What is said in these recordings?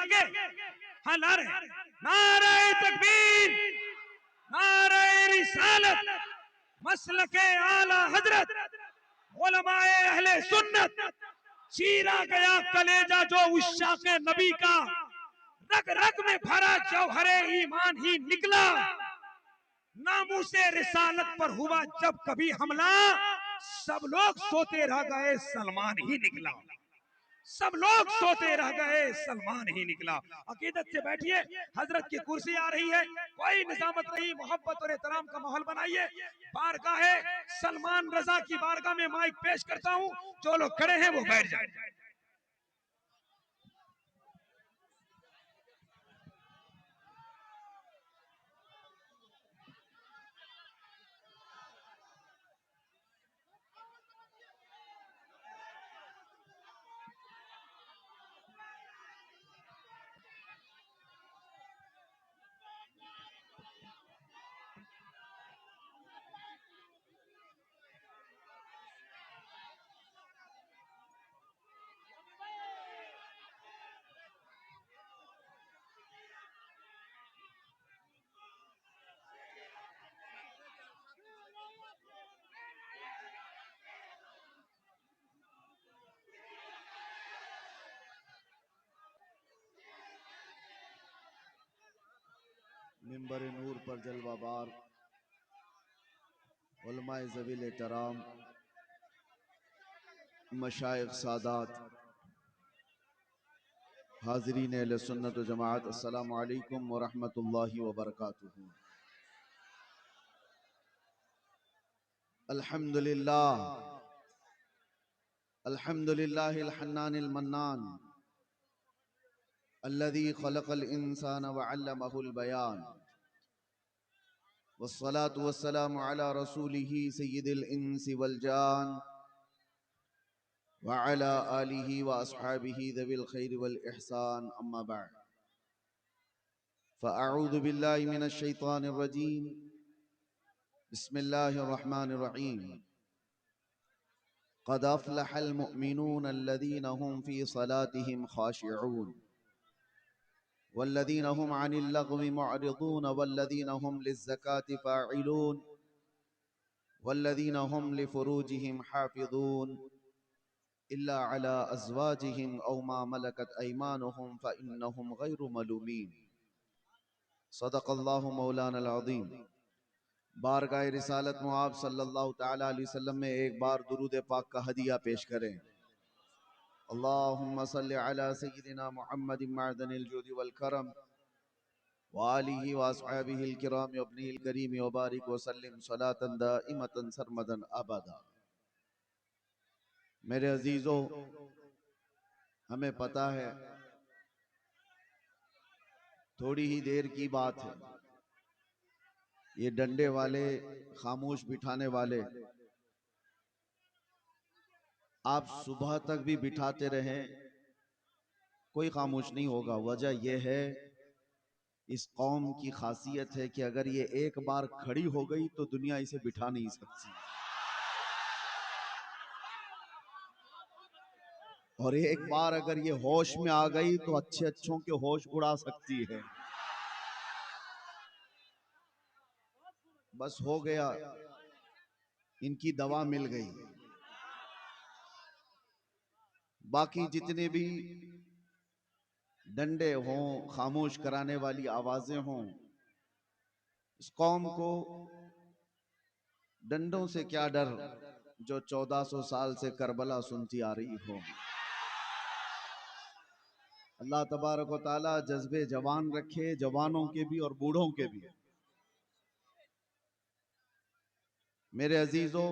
आगे हाँ नारे नारे तकबीर नारे रिसालत मसलके आला हजरत उलमाए अहले सुन्नत चीरा गया कलेजा जो उश्शाक़े नबी का रग रग में भरा जौहरे ईमान ही निकला नामूसे रिसालत पर हुआ जब कभी हमला सब लोग सोते रह गए सलमान ही निकला सब लोग सोते रह गए सलमान ही निकला। अकीदत से बैठिए, हजरत की कुर्सी आ रही है, कोई निजामत नहीं, मोहब्बत और एहतराम का माहौल बनाइए। बारगाह है सलमान रजा की बारगाह में माइक पेश करता हूं, जो लोग खड़े हैं वो बैठ जाए। मिंबर नूर पर जलवाबार उलमाए ज़वील एहतराम मशाइख सादात हाज़रीन अहले सुन्नत व जमाअत, अस्सलामु अलैकुम व रहमतुल्लाहि व बरकातुहू। अल्हम्दुलिल्लाह अल्हम्दुलिल्लाहिल हन्नानिल मन्नान अल्लज़ी खलक़ल इंसान व अल्लमहुल बयान वस्सलातु वस्सलामु अला रसूलिही सय्यिदिल इंसी वल जान व अला आलिही व अस्हाबिही ज़विल खैरि वल इहसान, अम्मा बअद। फ़अऊज़ु बिल्लाहि मिनश शैतानिर रजीम, बिस्मिल्लाहिर रहमानिर रहीम। क़द अफ़लहल मुअमिनून अल्लज़ीना हुम फ़ी सलातिहिम ख़ाशिऊन वल्लज़ीना हुम अनिल लग़्वी मुअरिदून वल्लज़ीना हुम लिज़्ज़काति फ़ाइलून वल्लज़ीना हुम लिफ़ुरूजिहिम हाफ़िज़ून इल्ला अला अज़वाजिहिम औ मा मलकत अयमानुहुम फ़इन्नहुम गैरु मलूमीन। सदक़ल्लाहु मौलाना अज़ीम। बारगाह रिसालत में आप सल्लल्लाहु तआला अलैहि वसल्लम में एक बार दुरूद पाक का हदिया पेश करें। अल्लाहुम्मा सल्लि अला सय्यिदिना मुहम्मदिन मअदनिल जुदी वल करम व आलिहि व अस्हाबिहिल किराम व इब्निहिल करीम व बारिक व सल्लिम सलातन दाइमतन सरमदन अबदा। मेरे अजीजों, हमें पता है थोड़ी ही देर की बात है, ये डंडे वाले खामोश बिठाने वाले आप सुबह तक भी बिठाते रहें, कोई खामोश नहीं होगा। वजह यह है, इस कौम की खासियत है कि अगर ये एक बार खड़ी हो गई तो दुनिया इसे बिठा नहीं सकती, और एक बार अगर ये होश में आ गई तो अच्छे अच्छों के होश उड़ा सकती है। बस हो गया, इनकी दवा मिल गई। बाकी जितने भी डंडे हों, खामोश कराने वाली आवाजें हों, इस कौम को डंडों से क्या डर जो 1400 साल से करबला सुनती आ रही हो। अल्लाह तबारक व ताला जज्बे जवान रखे, जवानों के भी और बूढ़ों के भी। मेरे अजीजों,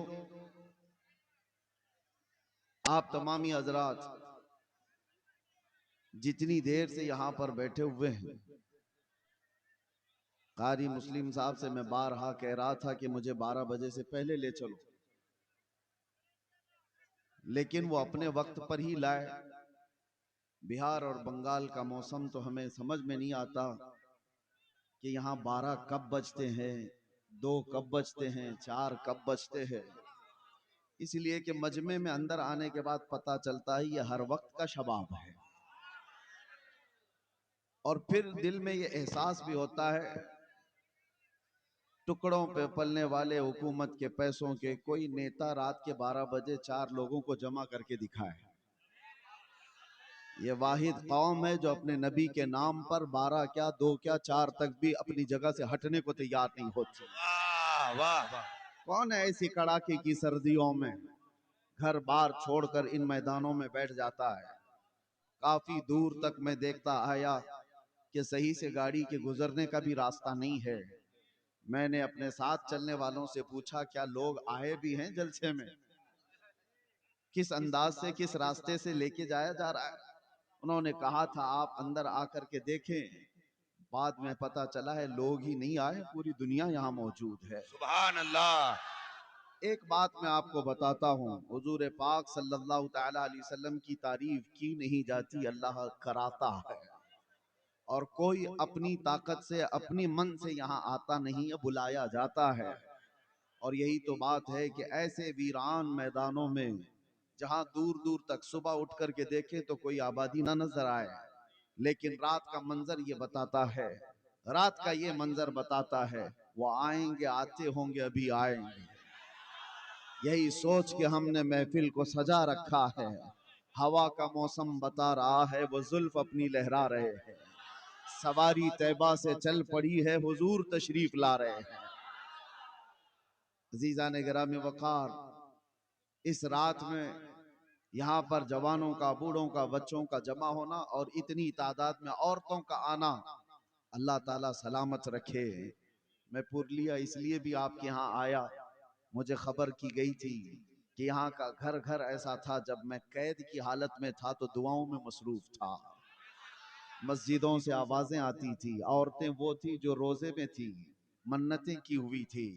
आप तमामी हजरात जितनी देर से यहां पर बैठे हुए हैं, कारी मुस्लिम साहब से मैं बारहा कह रहा था कि मुझे 12 बजे से पहले ले चलो, लेकिन वो अपने वक्त पर ही लाए। बिहार और बंगाल का मौसम तो हमें समझ में नहीं आता कि यहाँ 12 कब बजते हैं, 2 कब बजते हैं, 4 कब बजते हैं। इसलिए कि मजमे में अंदर आने के बाद पता चलता है ये हर वक्त का शबाब है। और फिर दिल में ये एहसास भी होता है टुकड़ों पे पलने वाले हुकूमत के पैसों के कोई नेता रात के 12 बजे 4 लोगों को जमा करके दिखाए। ये वाहिद कौम है जो अपने नबी के नाम पर 12 क्या 2 क्या 4 तक भी अपनी जगह से हटने को तैयार नहीं होती। वाह वाह वाह। कौन है ऐसी कड़ाके की सर्दियों में घर बार छोड़कर इन मैदानों में बैठ जाता है। काफी दूर तक मैं देखता आया कि सही से गाड़ी के गुजरने का भी रास्ता नहीं है। मैंने अपने साथ चलने वालों से पूछा क्या लोग आए भी हैं जलसे में, किस अंदाज से किस रास्ते से लेके जाया जा रहा है। उन्होंने कहा था आप अंदर आकर के देखें। बाद में पता चला है लोग ही नहीं आए, पूरी दुनिया यहाँ मौजूद है। सुभान अल्लाह। एक बात मैं आपको बताता हूँ, हुजूर पाक सल्लल्लाहु तआला अलैहि वसल्लम की तारीफ की नहीं जाती, अल्लाह कराता है। और कोई अपनी ताकत से अपनी मन से यहाँ आता नहीं है, बुलाया जाता है। और यही तो बात है कि ऐसे वीरान मैदानों में जहाँ दूर दूर तक सुबह उठ करके देखें तो कोई आबादी ना नजर आए, लेकिन रात का मंजर ये बताता है, रात का ये मंजर बताता है वो आएंगे, आते होंगे, अभी आएंगे। यही सोच के हमने महफिल को सजा रखा है। हवा का मौसम बता रहा है वो जुल्फ अपनी लहरा रहे हैं। सवारी तैबा से चल पड़ी है, हुजूर तशरीफ ला रहे हैं। अजीजान गिरामी वकार, इस रात में यहाँ पर जवानों का, बूढ़ों का, बच्चों का जमा होना और इतनी तादाद में औरतों का आना, अल्लाह ताला सलामत रखे। मैं पुरलिया इसलिए भी आपके यहाँ आया, मुझे खबर की गई थी कि यहाँ का घर घर ऐसा था, जब मैं कैद की हालत में था तो दुआओं में मसरूफ था। मस्जिदों से आवाजें आती थी, औरतें वो थी जो रोजे में थी, मन्नतें की हुई थी।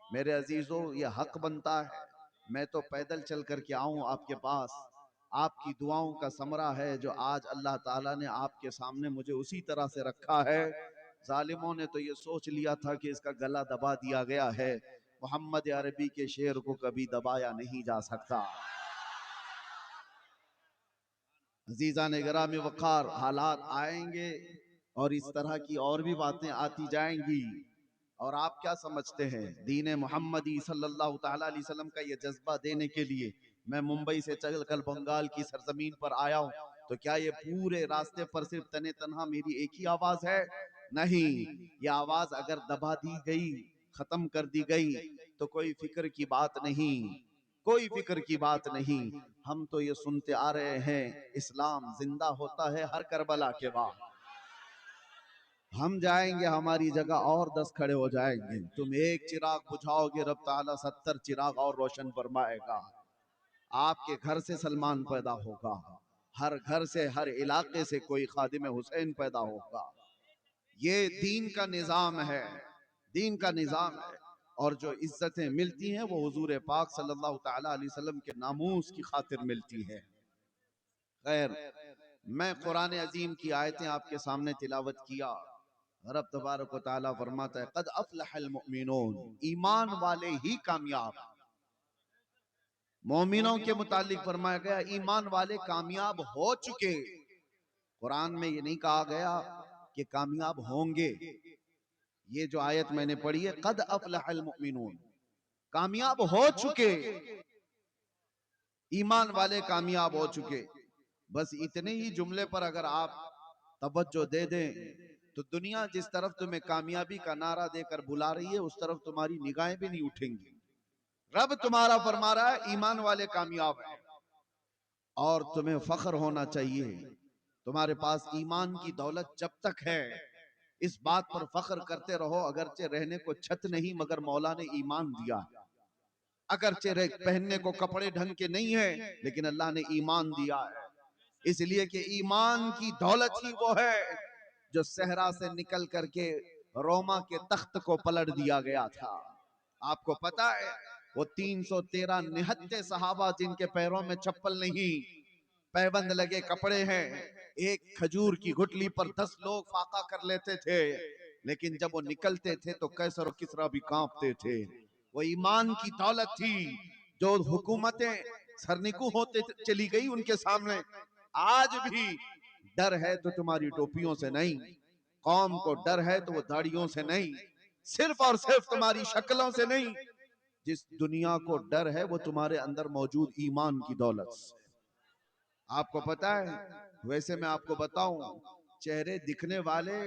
मेरे अजीजों, ये हक बनता है मैं तो पैदल चल करके आऊं आपके पास। आपकी दुआओं का समरा है जो आज अल्लाह ताला ने आपके सामने मुझे उसी तरह से रखा है। जालिमों ने तो ये सोच लिया था कि इसका गला दबा दिया गया है, मोहम्मद अरबी के शेर को कभी दबाया नहीं जा सकता। अजीजान गिरामी वकार, हालात आएंगे और इस तरह की और भी बातें आती जाएंगी। और आप क्या समझते हैं, दीन मोहम्मदी सल्लल्लाहु तआला अलैहि वसल्लम का ये जज्बा देने के लिए मैं मुंबई से चल कर बंगाल की सरजमीन पर आया हूं, तो क्या ये पूरे रास्ते पर सिर्फ तने तनहा मेरी एक ही आवाज है? नहीं, ये आवाज अगर दबा दी गई, खत्म कर दी गई तो कोई फिक्र की बात नहीं, कोई फिक्र की बात नहीं। हम तो ये सुनते आ रहे हैं, इस्लाम जिंदा होता है हर करबला के बाद। हम जाएंगे, हमारी जगह और 10 खड़े हो जाएंगे। तुम एक चिराग बुझाओगे, रब ताला 70 चिराग और रोशन फरमाएगा। आपके घर से सलमान पैदा होगा, हर घर से, हर इलाके से कोई खादिम हुसैन पैदा होगा। ये दीन का निजाम है, दीन का निजाम है। और जो इज्जतें मिलती हैं वो हुजूर पाक सल्लल्लाहु तआला अलैहि वसल्लम के नामूस की खातिर मिलती है। खैर, मैं कुरान अजीम की आयतें आपके सामने तिलावत किया। रब तबारक व तआला फरमाता है, कद अफलहल मुमिनून, ईमान वाले ही कामयाब। मोमिनों के मुतालिक फरमाया गया ईमान वाले कामयाब हो चुके। कुरान में ये नहीं कहा गया कि कामयाब होंगे। ये जो आयत मैंने पढ़ी है, कद अफलहल मुमिनून, कामयाब हो चुके, ईमान वाले कामयाब हो चुके। बस इतने ही जुमले पर अगर आप तवज्जो दे दें तो दुनिया जिस तरफ तुम्हें कामयाबी का नारा देकर बुला रही है, उस तरफ तुम्हारी निगाहें भी नहीं उठेंगी। रब तुम्हारा फरमा रहा है ईमान वाले कामयाब हैं। और तुम्हें फख्र होना चाहिए, तुम्हारे पास ईमान की दौलत जब तक है, इस बात पर फख्र करते रहो। अगरचे रहने को छत नहीं, मगर मौला ने ईमान दिया। अगरचे पहनने को कपड़े ढंग के नहीं है, लेकिन अल्लाह ने ईमान दिया है। इसलिए कि ईमान की दौलत ही वो है जो सहरा से निकल करके रोमा के तख्त को पलट दिया गया था। आपको पता है वो 313 निहत्ते सहाबा जिनके पैरों में चप्पल नहीं, पैबंद लगे कपड़े हैं, एक खजूर की गुठली पर 10 लोग फाका कर लेते थे, लेकिन जब वो निकलते थे तो कैसर और किसरा भी कांपते थे। वो ईमान की दौलत थी। जो हुकूमतें सरनिकू होते चली गई उनके सामने, आज भी डर है तो तुम्हारी टोपियों से नहीं, कौम को डर है तो वो दाढ़ियों से नहीं, सिर्फ और सिर्फ तुम्हारी शक्लों से नहीं, जिस दुनिया को डर है वो तुम्हारे अंदर मौजूद ईमान की दौलत से। आपको पता है, वैसे मैं आपको बताऊं, चेहरे दिखने वाले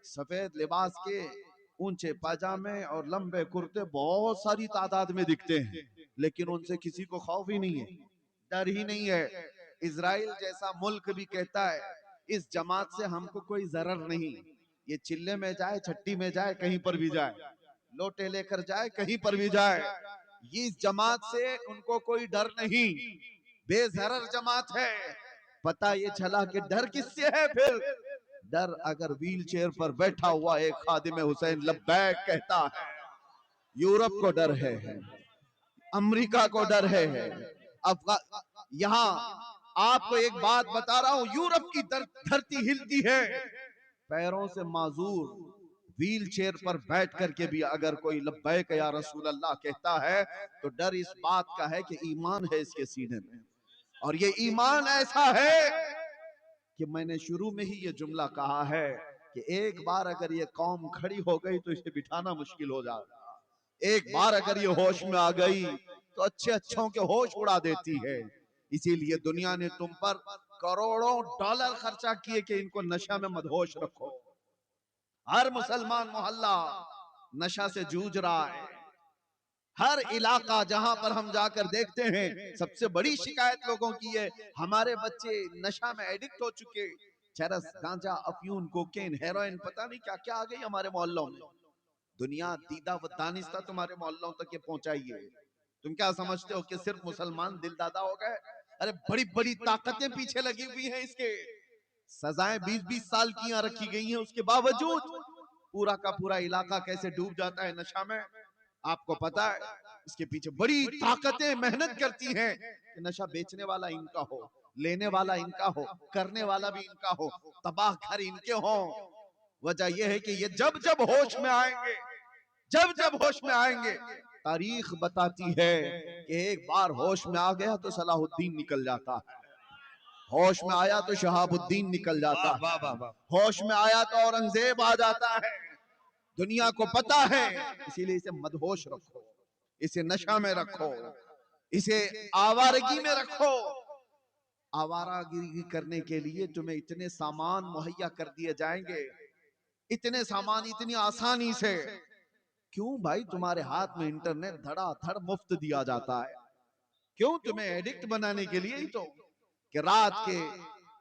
सफेद लिबास के ऊंचे पाजामे और लंबे कुर्ते बहुत सारी तादाद में दिखते हैं, लेकिन उनसे किसी को खौफ ही नहीं है, डर ही नहीं है। इजराइल जैसा मुल्क भी कहता है इस जमात से हमको कोई जरर नहीं, ये चिल्ले में जाए, छट्टी में जाए, कहीं पर भी जाए, लोटे लेकर जाए, कहीं पर भी जाए, ये इस जमात से उनको कोई डर नहीं, बेजरर जमात है। पता ये चला कि डर किससे है फिर? डर अगर व्हील चेयर पर बैठा हुआ एक खादिम हुसैन लब्बैक कहता है, यूरोप को डर है, अमेरिका को डर है, यहाँ आपको एक बात बता रहा हूं, यूरोप की धरती हिलती है, पैरों से माजूर व्हील चेयर पर बैठ करके भी अगर कोई लब्बैक या रसूल अल्लाह कहता है तो डर इस बात का है कि ईमान है इसके सीने में, और ये ईमान ऐसा है कि मैंने शुरू में ही ये जुमला कहा है कि एक बार अगर ये कौम खड़ी हो गई तो इसे बिठाना मुश्किल हो जाएगा, एक बार अगर ये होश में आ गई तो अच्छे अच्छों के होश उड़ा देती है। इसीलिए दुनिया ने तुम पर करोड़ों डॉलर खर्चा किए कि इनको नशा में मदहोश रखो। हर मुसलमान मोहल्ला नशा से जूझ रहा है, हर इलाका जहां पर हम जाकर देखते हैं सबसे बड़ी शिकायत लोगों की है, हमारे बच्चे नशा में एडिक्ट हो चुके, चरस, गांजा, अफयून, कोकेन, हेरोइन, पता नहीं क्या क्या आ गई हमारे मोहल्लों में। दुनिया दीदा व दानिस्ता तुम्हारे मोहल्लों तक ये पहुंचाई है। तुम क्या समझते हो कि सिर्फ मुसलमान दिल दादा हो गए? अरे बड़ी बड़ी ताकतें पीछे लगी हुई हैं इसके, सजाएं 20-20 साल की यहाँ रखी गई हैं, उसके बावजूद पूरा का पूरा इलाका कैसे डूब जाता है नशा में, आपको पता है? इसके पीछे बड़ी ताकतें मेहनत करती हैं कि नशा बेचने वाला इनका हो, लेने वाला इनका हो, करने वाला भी इनका हो, तबाह घर इनके हो। वजह यह है कि ये जब जब होश में आएंगे, जब जब होश में आएंगे, तारीख बताती है कि एक बार होश में आ गया तो सलाहुद्दीन निकल जाता है, होश में आया तो शहाबुद्दीन निकल जाता है, होश में आया तो औरंगजेब आ जाता है। दुनिया को पता है, इसीलिए इसे मदहोश रखो, इसे नशा में रखो, इसे आवारगी में रखो। आवारागिरी करने के लिए तुम्हें इतने सामान मुहैया कर दिए जाएंगे, इतने सामान इतनी आसानी से। क्यों भाई? तुम्हारे हाथ में इंटरनेट धड़ाधड़ मुफ्त दिया जाता है, क्यों? तुम्हें एडिक्ट बनाने के लिए ही तो, कि रात के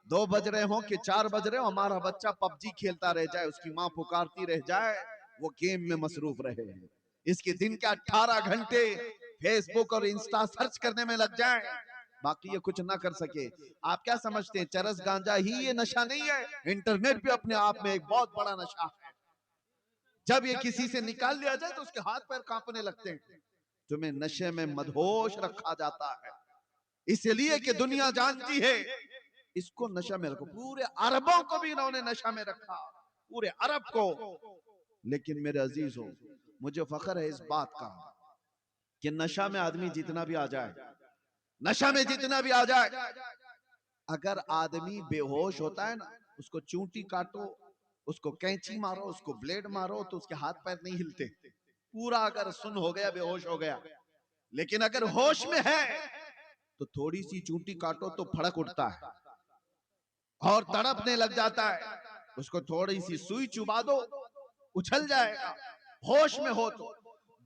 2 बज रहे हो कि 4 बज रहे हो, हमारा बच्चा पबजी खेलता रह जाए, उसकी माँ पुकारती रह जाए, वो गेम में मसरूफ रहे हैं, इसके दिन के 18 घंटे फेसबुक और इंस्टा सर्च करने में लग जाए, बाकी ये कुछ ना कर सके। आप क्या समझते हैं चरस गांजा ही ये नशा नहीं है? इंटरनेट भी अपने आप में एक बहुत बड़ा नशा है। जब ये किसी से निकाल लिया जाए तो उसके हाथ पैर कांपने लगते हैं। तुम्हें नशे में मदहोश रखा जाता है, इसलिए कि दुनिया जानती है इसको नशा में रखो। पूरे अरबों को भी इन्होंने नशा में रखा, पूरे अरब को। लेकिन मेरे अजीजों, मुझे फख्र है इस बात का कि नशा में आदमी जितना भी आ जाए, नशा में जितना भी आ जाए, अगर आदमी बेहोश होता है ना, उसको चूंटी काटो, उसको कैंची मारो, उसको ब्लेड मारो, तो उसके हाथ पैर नहीं हिलते, पूरा अगर सुन हो गया, बेहोश हो गया। लेकिन अगर होश में है तो थोड़ी सी चूंटी काटो तो फड़क उठता है और तड़पने लग जाता है, उसको थोड़ी सी सुई चुबा दो, उछल जाएगा। होश में हो तो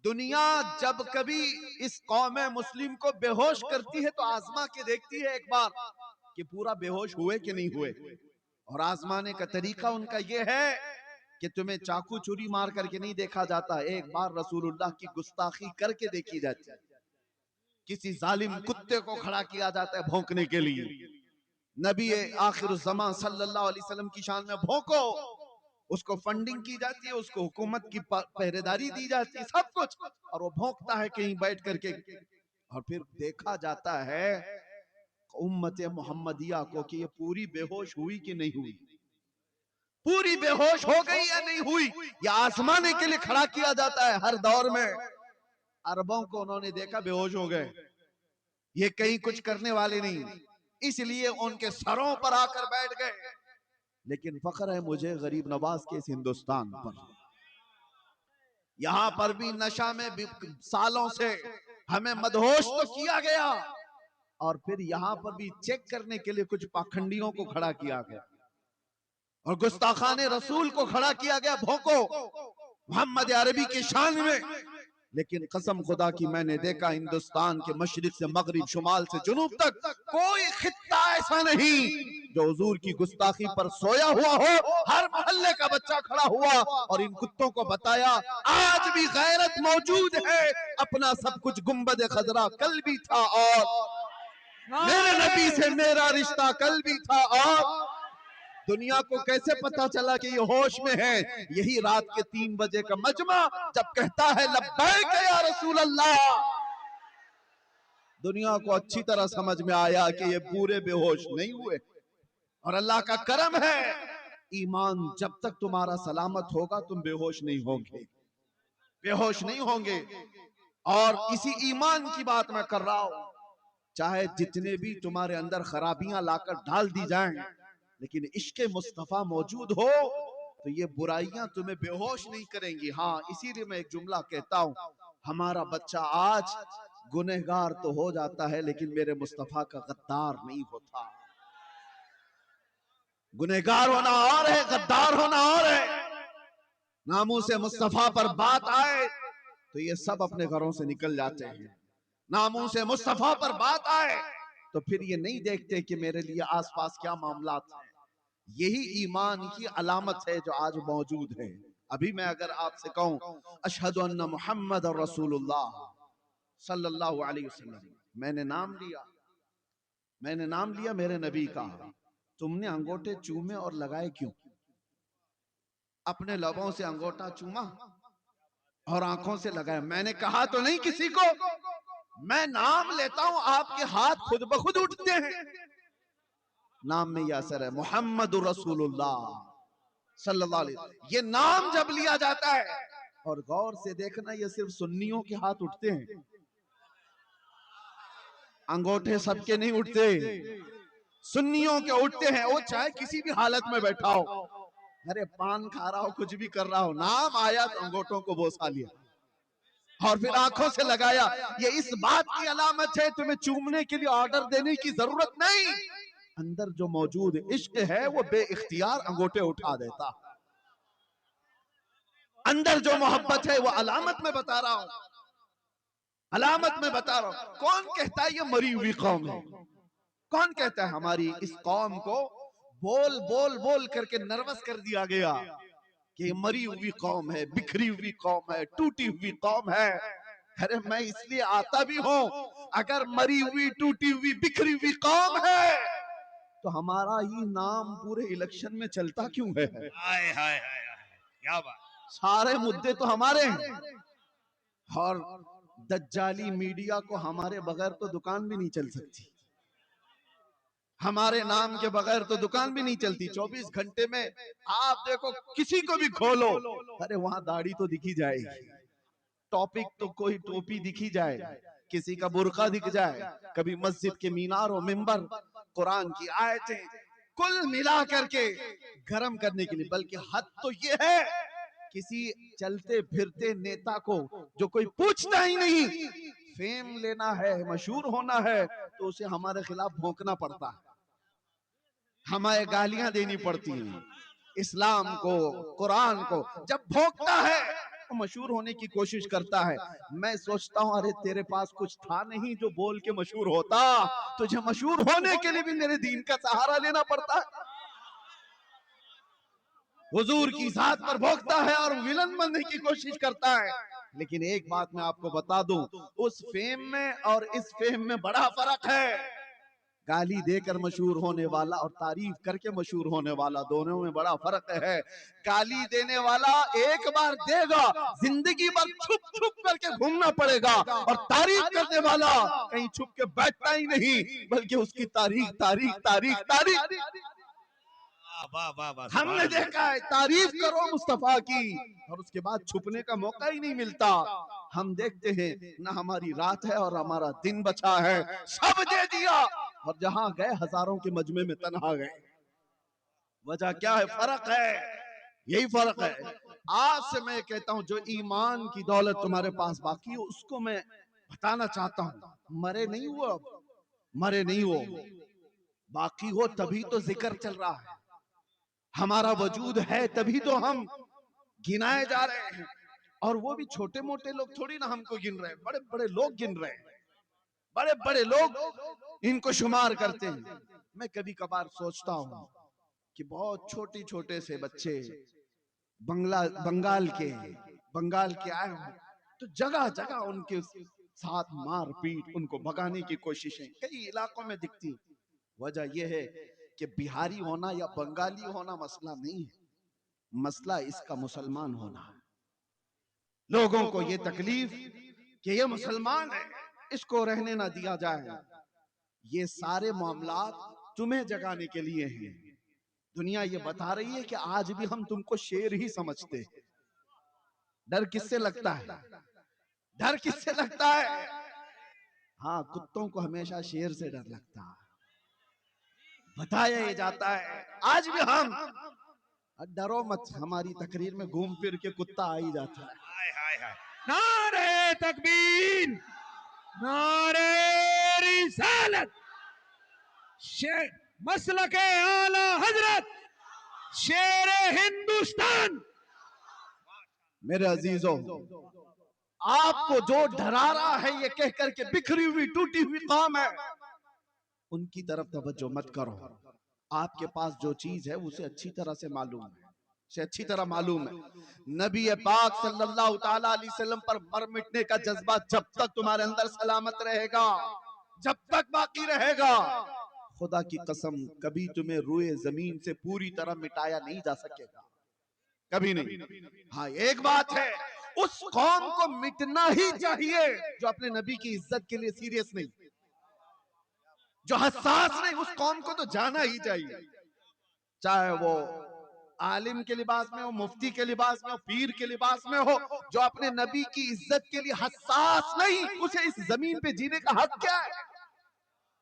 दुनिया जब कभी इस कौम मुस्लिम को बेहोश करती है तो आजमा के देखती है एक बार कि पूरा बेहोश हुए कि नहीं हुए। और आजमाने का तरीका उनका यह है कि तुम्हें चाकू चुरी मार करके नहीं देखा जाता, एक बार रसूलुल्लाह की गुस्ताखी करके देखी जाती है, किसी जालिम कुत्ते को खड़ा किया जाता है भौंकने के लिए, नबी आखिरुज़्ज़मान सल्लल्लाहु अलैहि वसल्लम की शान में भौंको, उसको फंडिंग की जाती है, उसको हुकूमत की पहरेदारी दी जाती है, सब कुछ, और वो भौंकता है कहीं बैठ करके। और फिर देखा जाता है उम्मत मोहम्मदिया को कि ये पूरी बेहोश हुई कि नहीं हुई, पूरी बेहोश हो गई या नहीं हुई, या आसमाने के लिए खड़ा किया जाता है हर दौर में। अरबों को उन्होंने देखा बेहोश हो गए, ये कहीं कुछ करने वाले नहीं, इसलिए उनके सरों पर आकर बैठ गए। लेकिन फख्र है मुझे गरीब नवाज के इस हिंदुस्तान पर। यहां पर भी नशा में सालों से हमें मदहोश तो किया गया, और फिर यहां पर भी चेक करने के लिए कुछ पाखंडियों को खड़ा किया गया और गुस्ताखाने रसूल को खड़ा किया गया भोंको मोहम्मद अरबी की शान में। लेकिन कसम खुदा की मैंने देखा हिंदुस्तान के मशरिक से मगरिब, शुमाल से जुनूब तक कोई खित्ता ऐसा नहीं जो हुजूर की गुस्ताखी पर सोया हुआ हो। हर मोहल्ले का बच्चा खड़ा हुआ और इन कुत्तों को बताया आज भी गैरत मौजूद है, अपना सब कुछ गुंबद खजरा कल भी था और मेरे नबी से मेरा रिश्ता कल भी था। और दुनिया को कैसे पता चला कि ये होश में है? यही रात के 3 बजे का मजमा जब कहता है लब्बैक या रसूल अल्लाह, दुनिया को अच्छी तरह समझ में आया कि ये पूरे बेहोश नहीं हुए। और अल्लाह का करम है, ईमान जब तक तुम्हारा सलामत होगा तुम बेहोश नहीं होंगे, बेहोश नहीं होंगे। और इसी ईमान की बात मैं कर रहा हूं, चाहे जितने भी तुम्हारे अंदर खराबियां लाकर डाल दी जाएं, लेकिन इश्क़े मुस्तफा मौजूद हो तो ये बुराइयां तुम्हें बेहोश नहीं करेंगी। हाँ, इसीलिए मैं एक जुमला कहता हूं, हमारा बच्चा आज गुनहगार तो हो जाता है लेकिन मेरे मुस्तफा का गद्दार नहीं होता। गुनहगार होना और है, गद्दार होना और है। नामूसे मुस्तफा पर बात आए तो ये सब अपने घरों से निकल जाते हैं। नामूसे मुस्तफा पर बात आए तो फिर ये नहीं देखते कि मेरे लिए आसपास क्या मामलात हैं। यही ईमान की अलामत है जो आज मौजूद है। अभी मैं अगर आपसे कहूं अशहदु अन्ना मुहम्मद और रसूलुल्लाह सल्लल्लाहु अलैहि वसल्लम, मैंने नाम लिया, मैंने नाम लिया मेरे नबी का, तुमने अंगूठे चूमे और लगाए क्यों? अपने लबों से अंगूठा चूमा और आंखों से लगाया। मैंने कहा तो नहीं किसी को, मैं नाम लेता हूं आपके हाथ खुद ब खुद उठते हैं। नाम में यह असर है, मोहम्मद रसूलुल्लाह सल्लल्लाहु अलैहि वसल्लम। ये नाम जब लिया जाता है, और गौर से देखना ये सिर्फ सुन्नियों के हाथ उठते हैं, अंगूठे सबके नहीं उठते, सुन्नियों के उठते हैं। वो चाहे किसी भी हालत में बैठा हो, अरे पान खा रहा हो, कुछ भी कर रहा हो, नाम आया तो अंगूठों को बोसा लिया और फिर आंखों से लगाया। ये इस बात की अलामत है तुम्हें चूमने के लिए ऑर्डर देने की जरूरत नहीं, अंदर जो मौजूद इश्क है वो बेइख्तियार अंगूठे उठा देता। अंदर जो मोहब्बत है वो अलामत में बता रहा हूं, अलामत में बता रहा हूं। कौन कहता है ये मरी हुई कौम है? कौन कहता है हमारी इस कौम को बोल बोल बोल करके नर्वस कर दिया गया कि मरी हुई कौम है, बिखरी हुई कौम है, टूटी हुई कौम है? अरे मैं इसलिए आता भी हूं, अगर मरी हुई, टूटी हुई, बिखरी हुई कौम है तो हमारा ही नाम पूरे इलेक्शन में चलता क्यों है? हाय हाय हाय, क्या बात। सारे मुद्दे तो हमारे हैं, और दज्जाली मीडिया को हमारे बगैर तो दुकान भी नहीं चल सकती, हमारे नाम के बगैर तो दुकान भी नहीं चलती। 24 घंटे में आप देखो किसी को भी खोलो, अरे वहां दाढ़ी तो दिखी जाएगी, टॉपिक तो कोई टोपी दिखी जाए, किसी का बुर्का दिख जाए, कभी मस्जिद के मीनार और मिंबर, कुरान की आयतें, कुल मिला करके गरम करने के लिए। बल्कि हद तो ये है, किसी चलते फिरते नेता को जो कोई पूछता ही नहीं, फेम लेना है, मशहूर होना है, तो उसे हमारे खिलाफ भौंकना पड़ता है, हमें गालियां देनी पड़ती हैं। इस्लाम को, कुरान को जब भोंकता है तो मशहूर होने की कोशिश करता है। मैं सोचता हूं अरे तेरे पास कुछ था नहीं जो बोल के मशहूर होता, तुझे मशहूर होने के लिए भी मेरे दीन का सहारा लेना पड़ता है। हुजूर की जात पर भोंकता है और विलन बनने की कोशिश करता है। लेकिन एक बात मैं आपको बता दूं, उस फेम में और इस फेम में बड़ा फर्क है। गाली देकर मशहूर होने वाला और तारीफ करके मशहूर होने वाला, दोनों में बड़ा फर्क है। गाली देने वाला एक बार देगा, जिंदगी भर छुप छुप करके घूमना पड़ेगा, और तारीफ करने वाला कहीं छुप के बैठता ही नहीं, बल्कि उसकी तारीफ तारीफ तारीफ तारीफ। वाह वाह वाह, हमने देखा है, तारीफ करो मुस्तफा की और उसके बाद छुपने का मौका ही नहीं मिलता। हम देखते हैं ना हमारी रात है और हमारा दिन बचा है, सब दे दिया, और जहां गए हजारों के मजमे में तन्हा गए। वजह क्या है? फर्क है, यही फर्क है। आज से मैं कहता हूं जो ईमान की दौलत तुम्हारे पास बाकी है उसको मैं बताना चाहता हूं, मरे नहीं हो, अब मरे नहीं हो, बाकी हो तभी तो जिक्र चल रहा है। हमारा वजूद है तभी तो हम गिनाए जा रहे हैं, और वो भी छोटे मोटे लोग थोड़ी ना हमको गिन रहे हैं, बड़े बड़े लोग गिन रहे हैं, बड़े बड़े लोग इनको शुमार करते हैं। मैं कभी कभार सोचता हूं कि बहुत छोटे छोटे से बच्चे बंगाल के आए हों, तो जगह जगह उनके साथ मार पीट, उनको भगाने की कोशिशें कई इलाकों में दिखती। वजह यह है कि बिहारी होना या बंगाली होना मसला नहीं है, मसला इसका मुसलमान होना है। लोगों को ये तकलीफ कि ये मुसलमान है, इसको रहने ना दिया जाए। ये सारे मामला तुम्हें जगाने के लिए हैं। दुनिया ये बता रही है कि आज भी हम तुमको शेर ही समझते हैं। डर किससे लगता है? डर किससे लगता है? हाँ, कुत्तों को हमेशा शेर से डर लगता है। बताया ये जाता है आज भी हम, डरो मत, हमारी तकरीर में घूम फिर के कुत्ता आ ही जाता है। हाय हाय हाय, नारे तकबीर, नारे रिसालत, मसलके आला हजरत, शेर हिंदुस्तान। मेरे अजीजों, आपको जो डरा रहा है ये कह करके बिखरी हुई टूटी हुई कौम है, उनकी तरफ तवज्जो मत करो। आपके पास जो चीज है उसे अच्छी तरह से मालूम है, से अच्छी तरह मालूम है। नबी पाक सल्लल्लाहु ताला अलैहि वसल्लम पर मर मिटने का जज्बा जब तक तुम्हारे अंदर सलामत रहेगा, जब तक बाकी रहेगा, खुदा की कसम कभी तुम्हें रुए जमीन से पूरी तरह मिटाया नहीं जा सकेगा, कभी नहीं। हाँ, एक बात है, उस कौम को मिटना ही चाहिए जो अपने नबी की इज्जत के लिए सीरियस नहीं, जो हसास नहीं, उस कौम को तो जाना ही चाहिए। चाहे वो आलिम के लिबास में हो, मुफ्ती के लिबास में हो, पीर के लिबास में हो, जो अपने नबी की इज्जत के लिए हसास नहीं, उसे इस जमीन पे जीने का हक क्या है?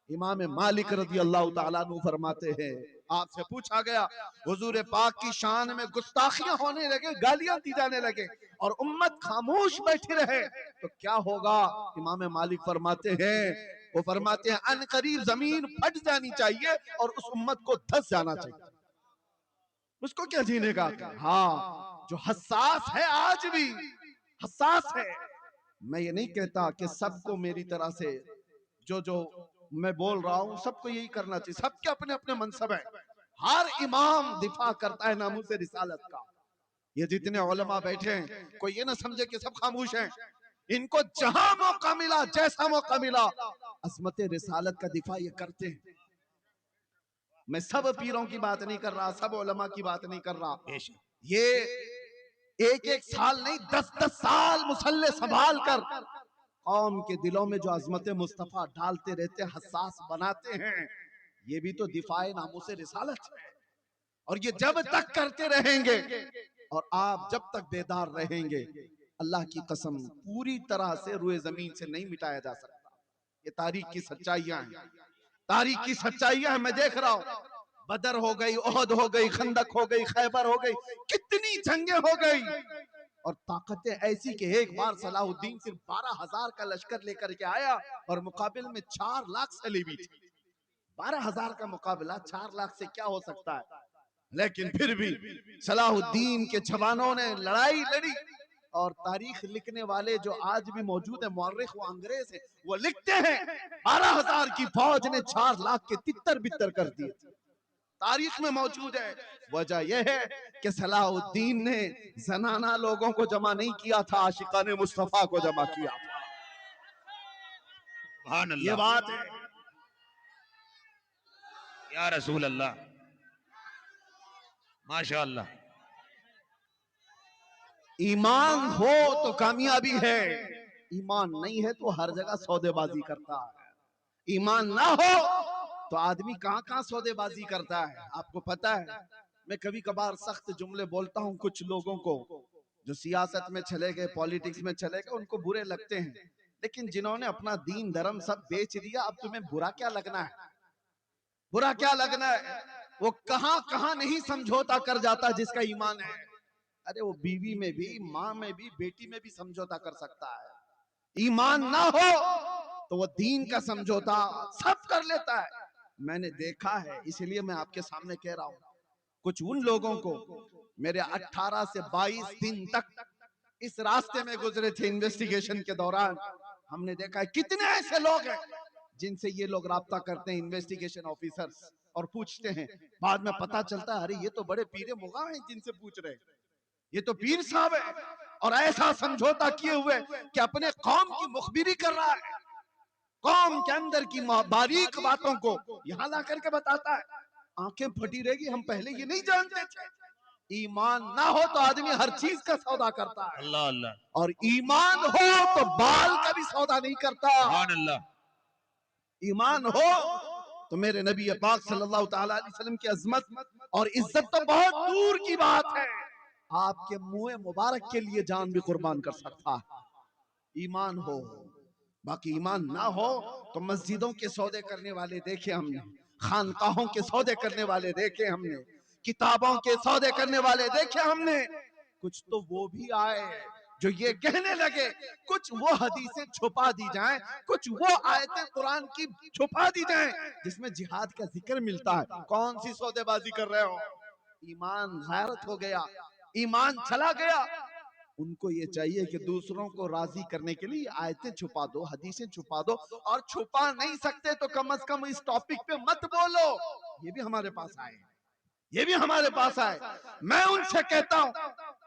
इमाम मालिक रज़ी अल्लाह ताला अन्हु फरमाते हैं, आपसे पूछा गया हुजूर पाक की शान में गुस्ताखियां होने लगे, गालियां दी जाने लगे और उम्मत खामोश बैठी रहे तो क्या होगा? इमाम मालिक फरमाते हैं, वो फरमाते हैं अन करीब जमीन फट जानी चाहिए और उस उम्मत को धस जाना चाहिए। उसको क्या जीने का? हाँ, जो हसास है आज भी हसास है। मैं ये नहीं कहता कि सबको मेरी तरह से जो जो मैं बोल रहा हूं सबको यही करना चाहिए, सबके अपने अपने मनसब है। हर इमाम दिफा करता है नामूस रिसालत का। ये जितने उलमा बैठे हैं कोई ये ना समझे कि सब खामोश हैं, इनको जहां मौका मिला, जैसा मौका मिला, अजमत रिसालत का दिफा ये करते हैं। मैं सब पीरों की बात नहीं कर रहा, सब उलमा की बात नहीं कर रहा। ये एक एक साल नहीं, 10-10 साल मुसल्ले संभाल कर कौम के दिलों में जो अजमत मुस्तफा डालते रहते, हसास बनाते हैं, ये भी तो दिफाए नामूसे रिसालत है। और ये जब तक करते रहेंगे और आप जब तक बेदार रहेंगे, अल्लाह की कसम पूरी तरह से रुए जमीन से नहीं मिटाया जा सकता। ये तारीख की सच्चाइयां हैं, तारीख की सच्चाइयां हैं। मैं देख रहा हूं, बदर हो गई, ओहद हो गई, खंदक हो गई, खैबर हो गई, कितनी जंगें हो गई और ताकतें ऐसी कि एक बार सलाहुद्दीन सिर्फ 12,000 का लश्कर लेकर के आया और मुकाबले में 4 लाख सलीबी थे। 12,000 का मुकाबला 4 लाख से क्या हो सकता है? लेकिन फिर भी सलाहुद्दीन के जवानों ने लड़ाई लड़ी और तारीख लिखने वाले जो आज भी मौजूद है, मौर्रिख वो अंग्रेज है, वो लिखते हैं 12,000 की फौज ने 4 लाख के तितर बितर कर दिए। तारीख में मौजूद है। वजह यह है कि सलाहुद्दीन ने जनाना लोगों को जमा नहीं किया था, आशिकान मुस्तफा को जमा किया था। ये बात है या रसूल अल्लाह, माशाअल्लाह। ईमान हो तो कामयाबी है, ईमान नहीं है तो हर जगह सौदेबाजी करता है। ईमान ना हो तो आदमी कहां कहां सौदेबाजी करता है, आपको पता है। मैं कभी कभार सख्त जुमले बोलता हूं कुछ लोगों को जो सियासत में चले गए, पॉलिटिक्स में चले गए, उनको बुरे लगते हैं, लेकिन जिन्होंने अपना दीन धर्म सब बेच दिया, अब तुम्हें बुरा क्या लगना है? बुरा क्या लगना है? वो कहां कहां नहीं समझौता कर जाता जिसका ईमान है। अरे वो बीवी में भी, माँ में भी, बेटी में भी समझौता कर सकता है। ईमान ना हो तो वो दीन का समझौता सब कर लेता है। मैंने देखा है, इसलिए मैं आपके सामने कह रहा हूं। कुछ उन लोगों को, मेरे 18 से 22 दिन तक इस रास्ते में गुजरे थे इन्वेस्टिगेशन के दौरान, हमने देखा है कितने ऐसे लोग हैं जिनसे ये लोग राब्ता करते हैं, इन्वेस्टिगेशन ऑफिसर्स, और पूछते हैं। बाद में पता चलता है अरे ये तो बड़े पीरे मुगा हैं जिनसे पूछ रहे हैं, ये तो पीर साहब है। और ऐसा समझौता किए हुए कि अपने कौम की मुखबिरी कर रहा है, कौम के अंदर की बारीक बातों को यहां ला करके बताता है। आंखें फटी रहेगी, हम पहले ये नहीं जानते थे। ईमान ना हो तो आदमी हर चीज का सौदा करता है, अल्लाह अल्लाह, और ईमान हो तो बाल का भी सौदा नहीं करता। सुभान अल्लाह। ईमान हो तो मेरे नबी पाक सल्लल्लाहु अलैहि वसल्लम की अजमत और इज्जत तो बहुत दूर की बात है, आपके मुंह मुबारक के लिए जान भी कुर्बान कर सकता है। ईमान हो। बाकी ईमान ना हो तो मस्जिदों के सौदे करने वाले देखे हमने, खानकाहों के सौदे करने वाले देखे हमने, किताबों के सौदे करने वाले देखे हमने। कुछ तो वो भी आए जो ये कहने लगे कुछ वो हदीसें छुपा दी जाएं, कुछ वो आयतें कुरान की छुपा दी जाएं जिसमें जिहाद का जिक्र मिलता है। कौन सी सौदेबाजी कर रहे हो? ईमान गैरत हो गया, ईमान चला गया। उनको ये चाहिए कि दूसरों को राजी करने के लिए आयतें छुपा दो, हदीसें छुपा दो, और छुपा नहीं सकते तो कम से कम इस टॉपिक पे मत बोलो। ये भी हमारे पास आए, ये भी हमारे पास आए। मैं उनसे कहता हूं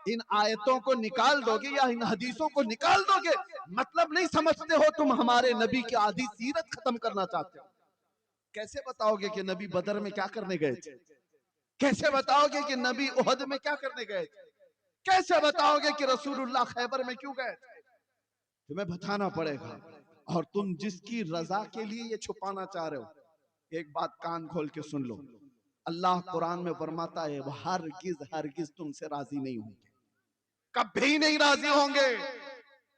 इन आयतों को निकाल दोगे या इन हदीसों को निकाल दोगे, मतलब नहीं समझते हो तुम हमारे नबी की आधी सीरत खत्म करना चाहते हो। कैसे बताओगे कि नबी बदर में क्या करने गए थे? कैसे बताओगे कि नबी उहद में क्या करने गए थे? कैसे बताओगे कि रसूलुल्लाह खैबर में क्यों गए थे? तुम्हें बताना पड़ेगा। और तुम जिसकी रजा के लिए ये छुपाना चाह रहे हो, एक बात कान खोल के सुन लो। अल्लाह कुरान में फरमाता है वो हरगिज हरगिज तुमसे राजी नहीं होंगे, कभी नहीं राजी होंगे।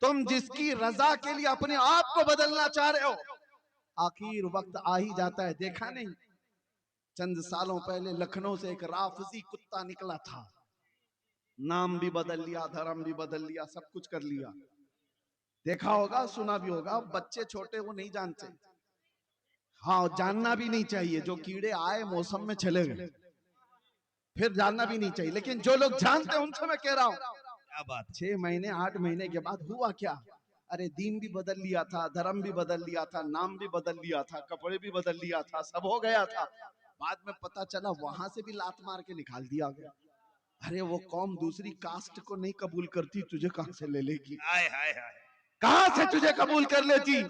तुम जिसकी रजा के लिए अपने आप को बदलना चाह रहे हो, आखिर वक्त आ ही जाता है। देखा नहीं, चंद सालों पहले लखनऊ से एक राफजी कुत्ता निकला था, नाम भी बदल लिया, धर्म भी बदल लिया, सब कुछ कर लिया। देखा होगा, सुना भी होगा, बच्चे छोटे वो नहीं जानते। हाँ, जानना भी नहीं चाहिए। जो कीड़े आए मौसम में चले गए, फिर जानना भी नहीं चाहिए। लेकिन जो लोग जानते हैं उनसे मैं कह रहा हूँ, क्या बात है। 6 महीने 8 महीने के बाद हुआ क्या? अरे दीन भी बदल लिया था, धर्म भी बदल लिया था, नाम भी बदल लिया था, कपड़े भी बदल लिया था, सब हो गया था। बाद में पता चला वहां से भी लात मार के निकाल दिया गया। अरे वो कौम दूसरी कास्ट को नहीं कबूल करती, तुझे कहां से ले लेगी? हाय हाय हाय, कहां से तुझे कबूल कर लेती?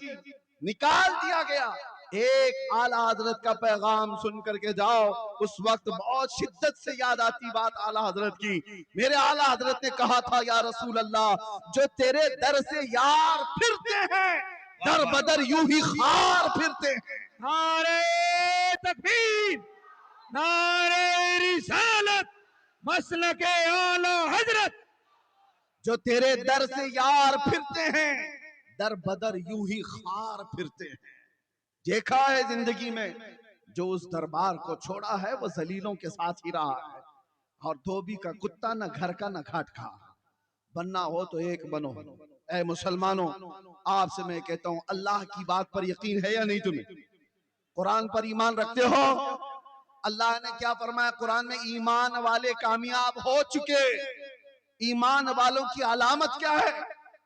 निकाल दिया गया। एक आला हजरत का पैगाम सुन करके जाओ, उस वक्त बहुत शिद्दत से याद आती बात आला हजरत की। मेरे आला हजरत ने कहा था, या रसूल अल्लाह, जो तेरे दर से यार फिरते हैं, दर बदर यूं ही खार फिरते हैं। नारे तकबीर, नारे रिसालत, मसलके आला हजरत। जो तेरे दर से यार फिरते हैं, दर बदर यूं ही खार फिरते हैं। देखा है जिंदगी में, जो उस दरबार को छोड़ा है वो जलीलों के साथ ही रहा है। और धोबी का कुत्ता न घर का न घाट का। बनना हो तो एक बनो। ऐ मुसलमानों, आपसे मैं कहता हूं, अल्लाह की बात पर यकीन है या नहीं तुम्हें? कुरान पर ईमान रखते हो? अल्लाह ने क्या फरमाया कुरान में? ईमान वाले कामयाब हो चुके। ईमान वालों की अलामत क्या है?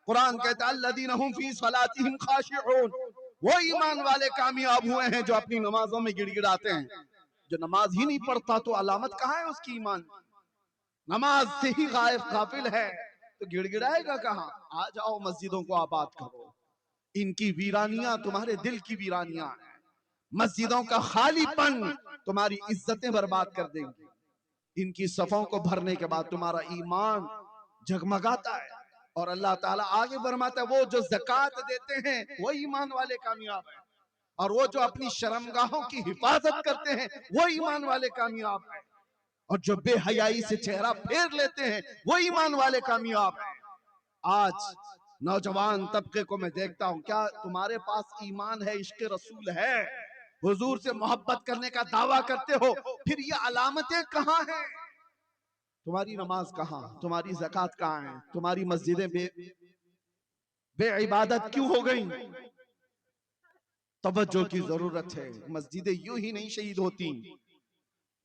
कुरान कहता है अल्लज़ीना हुम फी सलातिहिम खाशिऊन, वो ईमान वाले कामयाब हुए हैं जो अपनी नमाजों में गिड़गिड़ाते हैं। जो नमाज ही नहीं पढ़ता तो अलामत कहां है उसकी ईमान? नमाज से ही गाफिल है तो गिड़गिड़ाएगा कहां? आ जाओ मस्जिदों को आबाद करो। इनकी वीरानियां तुम्हारे दिल की वीरानियां हैं। मस्जिदों का खालीपन तुम्हारी इज्जतें बर्बाद कर देंगी। इनकी सफों को भरने के बाद तुम्हारा ईमान जगमगाता है। और अल्लाह ताला आगे फरमाता है, वो जो ज़कात देते हैं वो ईमान वाले कामयाब हैं, और वो जो अपनी शर्मगाहों की हिफाजत करते हैं वो ईमान वाले कामयाब हैं, और जो बेहयाई से चेहरा फेर लेते हैं वो ईमान वाले कामयाब हैं। आज नौजवान तबके को मैं देखता हूं, क्या तुम्हारे पास ईमान है, इश्क रसूल है? हुजूर से मोहब्बत करने का दावा करते हो, फिर ये अलामतें कहाँ हैं? तुम्हारी नमाज कहाँ, तुम्हारी ज़कात कहाँ है? तुम्हारी मस्जिदें बेइबादत क्यों हो गई? तवज्जो की जरूरत है। मस्जिदें यूं ही नहीं शहीद होती,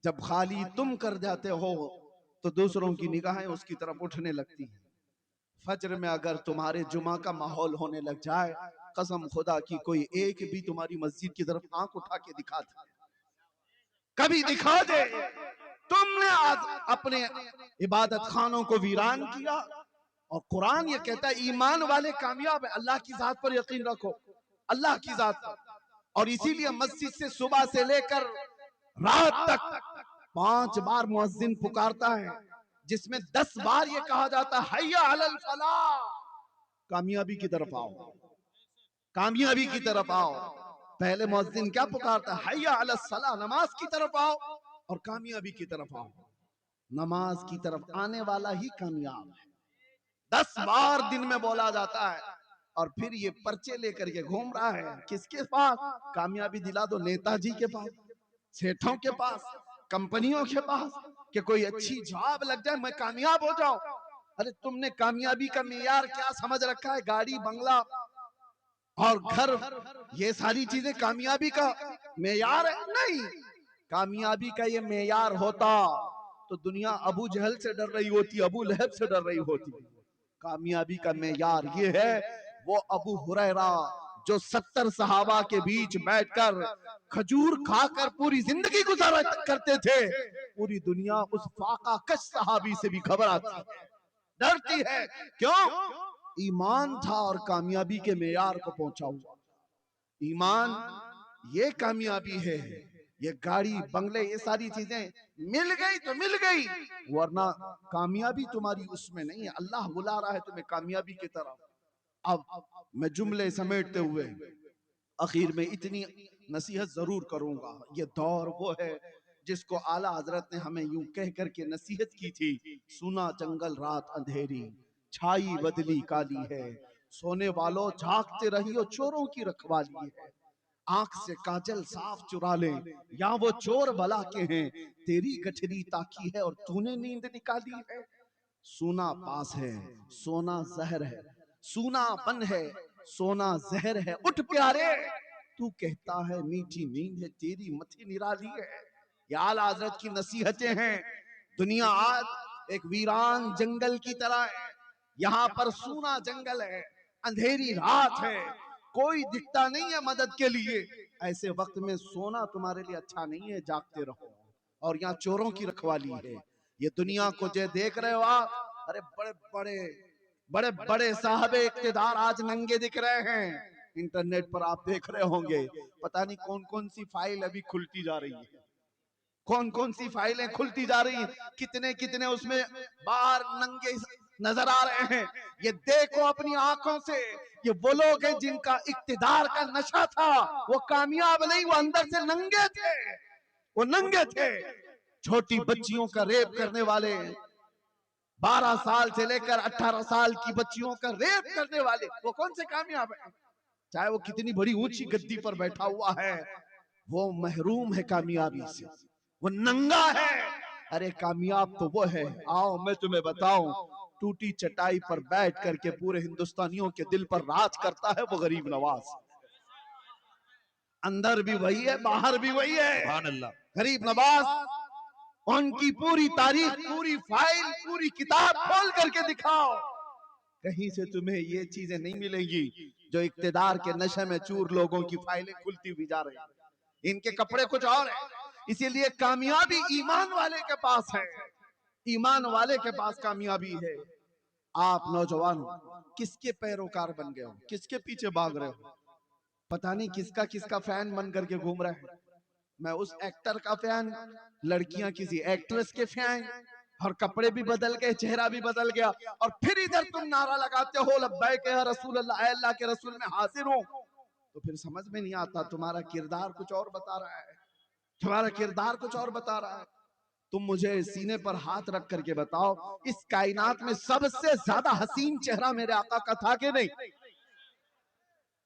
जब खाली तुम कर जाते हो तो दूसरों की निगाहें उसकी तरफ उठने लगती हैं। फज्र में अगर तुम्हारे जुमा का माहौल होने लग जाए, कसम खुदा की कोई एक भी तुम्हारी मस्जिद की तरफ आंख उठा के दिखा दे, कभी दिखा दे। तुमने आज अपने इबादत खानों को वीरान किया। और कुरान ये कहता है ईमान वाले कामयाब है। अल्लाह की जात पर यकीन रखो, अल्लाह की जात पर। और इसीलिए मस्जिद से सुबह से लेकर रात तक 5 बार मुअज्जिन पुकारता है, जिसमें 10 बार ये कहा जाता है हय्या अलल फलाह, कामयाबी की तरफ आओ, कामयाबी की तरफ आओ। पहले मुअज्जिन क्या पुकारता है? हय्या अलस सलाह, नमाज की तरफ आओ और कामयाबी की तरफ आओ। नमाज की तरफ आने वाला ही कामयाब है। 10 बार दिन में बोला जाता है। और फिर ये पर्चे लेकर के घूम रहा है, किसके पास? कामयाबी दिला दो नेताजी के पास, सेठों के पास, कंपनियों के पास, कि कोई अच्छी जॉब लग जाए, मैं कामयाब हो जाऊं। अरे तुमने कामयाबी का मेयार क्या समझ रखा है? गाड़ी, बंगला और घर, ये सारी चीजें कामयाबी का मेयार है? नहीं। कामयाबी का ये मेयार होता तो दुनिया अबू जहल से डर रही होती, अबू लहब से डर रही होती। कामयाबी का मेयार ये है, वो अबू हुरैरा जो 70 सहाबा के बीच बैठकर खजूर खाकर पूरी जिंदगी गुजारा करते थे, पूरी दुनिया उस फाका कश सहाबी से भी घबराती है, डरती है। क्यों? ईमान था और कामयाबी के मेयार को पहुंचा हुआ। ईमान ये कामयाबी है। ये गाड़ी, बंगले, ये सारी चीजें मिल गई तो मिल गई, वरना कामयाबी तुम्हारी उसमें नहीं है। अल्लाह बुला रहा है तुम्हें कामयाबी की तरफ। अब मैं जुमले समेटते हुए आखिर में इतनी नसीहत जरूर करूंगा। ये दौर वो है जिसको आला हजरत ने हमें यूं कह करके नसीहत की थी, सुना जंगल रात अंधेरी, छाई बदली काली है, सोने वालों जागते रहियो चोरों की रखवाली है, आंख से काजल साफ चुरा ले या वो चोर भला के हैं, तेरी गठरी ताकी है और तूने नींद निकाली है। सोना पास है, सोना जहर है, सोना बन है, सोना जहर है, उठ प्यारे, तू कहता है मीठी नींद है, तेरी मथी निराली है। ये आला हजरत की नसीहतें हैं। दुनिया आज एक वीरान जंगल की तरह है। यहाँ पर सूना जंगल है, अंधेरी रात है, कोई दिखता नहीं है मदद के लिए। ऐसे वक्त में सोना तुम्हारे लिए अच्छा नहीं है, जागते रहो। और यहाँ चोरों की रखवाली है। ये दुनिया को जो देख रहे हो आप, अरे बड़े बड़े साहबे इक्तिदार आज नंगे दिख रहे हैं। इंटरनेट पर आप देख रहे होंगे, पता नहीं कौन कौन सी फाइल अभी खुलती जा रही है, कौन कौन सी फाइलें खुलती जा रही हैं, कितने कितने उसमें बाहर नंगे नजर आ रहे हैं। ये देखो अपनी आंखों से, ये वो लोग हैं जिनका इक्तिदार का नशा था, वो कामयाब नहीं, वो अंदर से नंगे थे, वो नंगे थे। छोटी बच्चियों का रेप करने वाले, 12 साल से लेकर 18 साल की बच्चियों का रेप करने वाले, वो कौन से कामयाब है? चाहे वो कितनी बड़ी ऊंची गद्दी पर बैठा हुआ है, वो महरूम है कामयाबी से, वो नंगा है। अरे कामयाब तो वो है, आओ मैं तुम्हें बताऊं, टूटी चटाई पर बैठ करके पूरे हिंदुस्तानियों के दिल पर राज करता है वो गरीब नवाज। अंदर भी वही है, बाहर भी वही है। सुभान अल्लाह। गरीब नवाज, उनकी पूरी तारीख, पूरी फाइल, पूरी किताब खोल करके दिखाओ, कहीं से तुम्हें ये चीजें नहीं मिलेंगी जो इक्तिदार के नशे में चूर लोगों की फाइलें खुलती हुई जा रही हैं। इनके कपड़े कुछ और है। इसीलिए कामयाबी ईमान वाले के पास है, ईमान वाले के पास कामयाबी है। आप नौजवान किसके पैरोकार बन गए हो, किसके पीछे भाग रहे हो? पता नहीं किसका किसका फैन बन करके घूम रहे हैं। मैं उस एक्टर का फैन, लड़कियां किसी एक्ट्रेस के फैन, और कपड़े भी बदल गए, चेहरा भी बदल गया, और फिर इधर तुम नारा लगाते हो लब्बैक या रसूल अल्लाह, ऐ अल्लाह के रसूल में हाजिर हूं। तो फिर समझ में नहीं आता, तुम्हारा किरदार कुछ और बता रहा है, तुम्हारा किरदार कुछ और बता रहा है। तुम मुझे सीने पर हाथ रख करके बताओ, इस कायनात में सबसे ज्यादा हसीन चेहरा मेरे आका का था कि नहीं?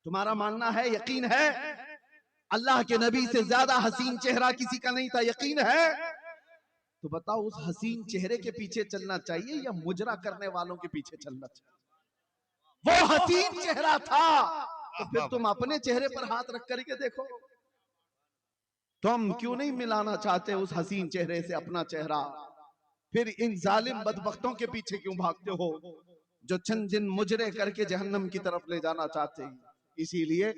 तुम्हारा मानना है, यकीन है? अल्लाह के नबी से ज्यादा हसीन चेहरा किसी का नहीं था, यकीन है? तो बताओ उस हसीन चेहरे के पीछे चलना चाहिए या मुजरा करने वालों के पीछे चलना चाहिए? वो हसीन चेहरा था, तो फिर तुम अपने चेहरे पर हाथ रख करके देखो। तुम क्यों नहीं मिलाना चाहते उस हसीन चेहरे से अपना चेहरा? फिर इन जालिम बदबख्तों के पीछे क्यों भागते हो जो चंद दिन मुजरे करके जहन्नम की तरफ ले जाना चाहते हैं? इसीलिए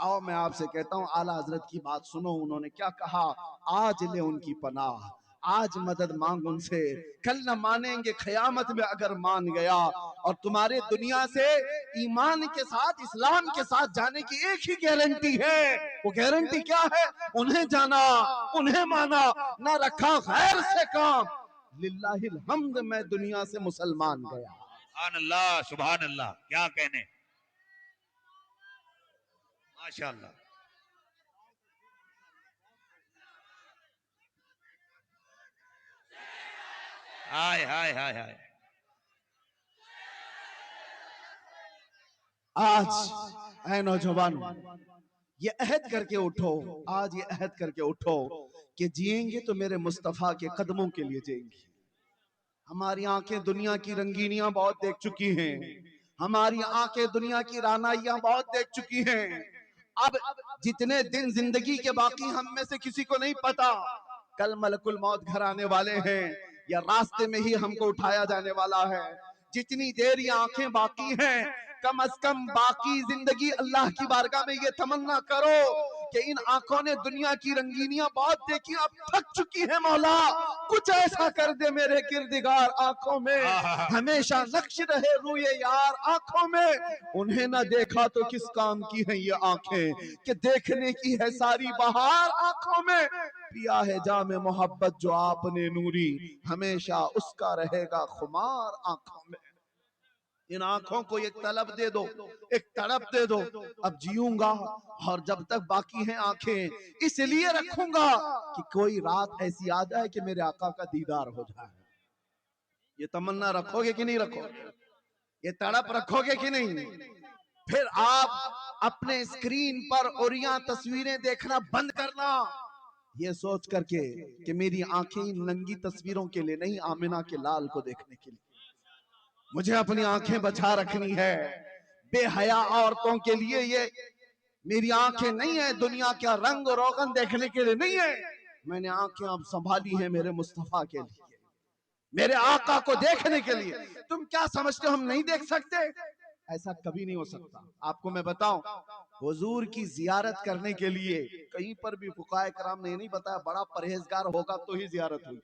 आओ मैं आपसे कहता हूं, आला हजरत की बात सुनो। उन्होंने क्या कहा? आज ले उनकी पनाह, आज मदद मांग उनसे, कल न मानेंगे क़यामत में अगर मान गया। और तुम्हारे दुनिया से ईमान के साथ, इस्लाम के साथ जाने की एक ही गारंटी है। वो गारंटी क्या है? उन्हें जाना, उन्हें माना, न रखा गैर से काम। लिल्लाहिल हम्द, मैं दुनिया से मुसलमान गया। सुभान अल्लाह, सुभान अल्लाह, क्या कहने, माशाअल्लाह। हाय हाय हाय हाय। आज ऐ नौजवान, ये अहद करके उठो, आज ये अहद करके उठो कि जिएंगे तो मेरे मुस्तफा के कदमों के लिए जिएंगे। हमारी आंखें दुनिया की रंगीनियां बहुत देख चुकी हैं, हमारी आंखें दुनिया की रानाइयां बहुत देख चुकी हैं। अब जितने दिन जिंदगी के बाकी हम में से किसी को नहीं पता कल मलकुल मौत घर आने वाले हैं या रास्ते में ही हमको उठाया जाने वाला है। जितनी देर ये आंखें बाकी हैं, कम अज कम बाकी जिंदगी अल्लाह की बारगाह में ये तमन्ना करो कि इन आंखों ने दुनिया की रंगीनियां बहुत देखी, अब थक चुकी है मौला, कुछ ऐसा कर दे मेरे किरदिगार आंखों में, हमेशा नक्श रहे रूए यार आंखों में। उन्हें ना देखा तो किस काम की है ये आंखें कि देखने की है सारी बहार आंखों में। पिया है जामे मोहब्बत जो आपने नूरी, हमेशा उसका रहेगा खुमार आंखों में। इन आंखों को एक तलब दे दो, एक तड़प दे दो। अब जीऊंगा और जब तक बाकी हैं आंखें इसलिए रखूंगा कि कोई रात ऐसी आ जाए कि मेरे आका का दीदार हो जाए। ये तमन्ना रखोगे कि नहीं रखोगे? ये तड़प रखोगे कि नहीं? फिर आप अपने स्क्रीन पर ओरिया तस्वीरें देखना बंद करना, ये सोच करके कि मेरी आंखें इन नंगी तस्वीरों के लिए नहीं, आमिना के लाल को देखने के लिए मुझे अपनी आंखें बचा रखनी है। बेहया औरतों के लिए ये मेरी आंखें नहीं है, दुनिया का रंग रोगन देखने के लिए नहीं है। मैंने आंखें अब संभाली है मेरे मुस्तफा के लिए, मेरे आका को देखने के लिए। तुम क्या समझते हो हम नहीं देख सकते? ऐसा कभी नहीं हो सकता। आपको मैं बताऊं, हुजूर की जियारत करने के लिए कहीं पर भी फुकाए कराम ने नहीं बताया बड़ा परहेजगार होगा तो ही जियारत होगी,